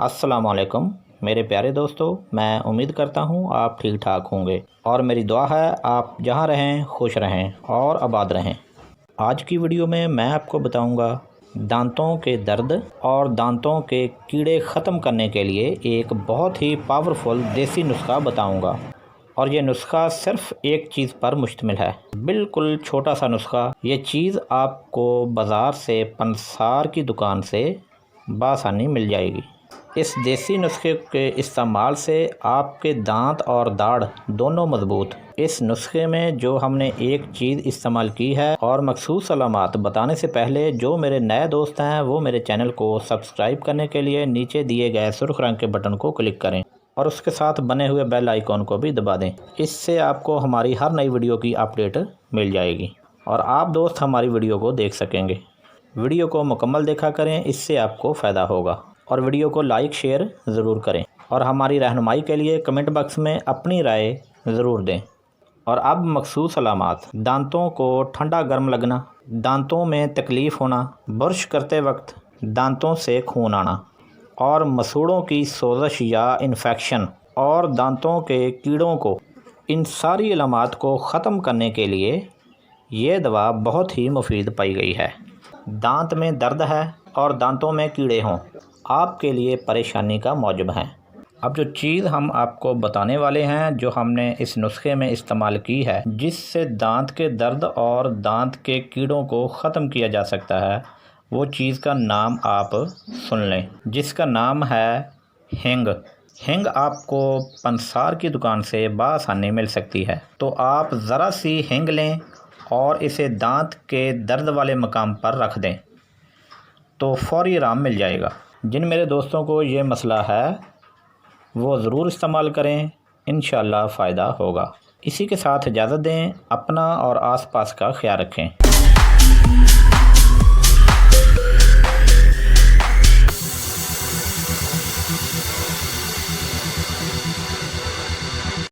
अस्सलाम वालेकुम मेरे प्यारे दोस्तों, मैं उम्मीद करता हूँ आप ठीक ठाक होंगे और मेरी दुआ है आप जहाँ रहें खुश रहें और आबाद रहें। आज की वीडियो में मैं आपको बताऊँगा दांतों के दर्द और दांतों के कीड़े ख़त्म करने के लिए एक बहुत ही पावरफुल देसी नुस्खा बताऊँगा। और ये नुस्खा सिर्फ़ एक चीज़ पर मुश्तमिल है, बिल्कुल छोटा सा नुस्खा। ये चीज़ आपको बाज़ार से पंसार की दुकान से बआसानी मिल जाएगी। इस देसी नुस्खे के इस्तेमाल से आपके दांत और दाढ़ दोनों मजबूत। इस नुस्खे में जो हमने एक चीज़ इस्तेमाल की है और मखसूस अलामात बताने से पहले जो मेरे नए दोस्त हैं वो मेरे चैनल को सब्सक्राइब करने के लिए नीचे दिए गए सुर्ख रंग के बटन को क्लिक करें और उसके साथ बने हुए बेल आइकॉन को भी दबा दें। इससे आपको हमारी हर नई वीडियो की अपडेट मिल जाएगी और आप दोस्त हमारी वीडियो को देख सकेंगे। वीडियो को मुकम्मल देखा करें, इससे आपको फ़ायदा होगा। और वीडियो को लाइक शेयर ज़रूर करें और हमारी रहनुमाई के लिए कमेंट बॉक्स में अपनी राय ज़रूर दें। और अब मखसूस अलामात: दांतों को ठंडा गर्म लगना, दांतों में तकलीफ़ होना, ब्रश करते वक्त दांतों से खून आना और मसूड़ों की सोजश या इन्फेक्शन और दांतों के कीड़ों को। इन सारी अलामात को ख़त्म करने के लिए ये दवा बहुत ही मुफीद पाई गई है। दांत में दर्द है और दांतों में कीड़े हों, आपके लिए परेशानी का मौजब है। अब जो चीज़ हम आपको बताने वाले हैं, जो हमने इस नुस्खे में इस्तेमाल की है, जिससे दांत के दर्द और दांत के कीड़ों को ख़त्म किया जा सकता है, वो चीज़ का नाम आप सुन लें, जिसका नाम है हींग। हींग आपको पंसार की दुकान से बआसानी मिल सकती है। तो आप ज़रा सी हींग लें और इसे दांत के दर्द वाले मकाम पर रख दें तो फ़ौरी आराम मिल जाएगा। जिन मेरे दोस्तों को ये मसला है वो ज़रूर इस्तेमाल करें, इंशाअल्लाह फ़ायदा होगा। इसी के साथ इजाज़त दें। अपना और आसपास का ख्याल रखें।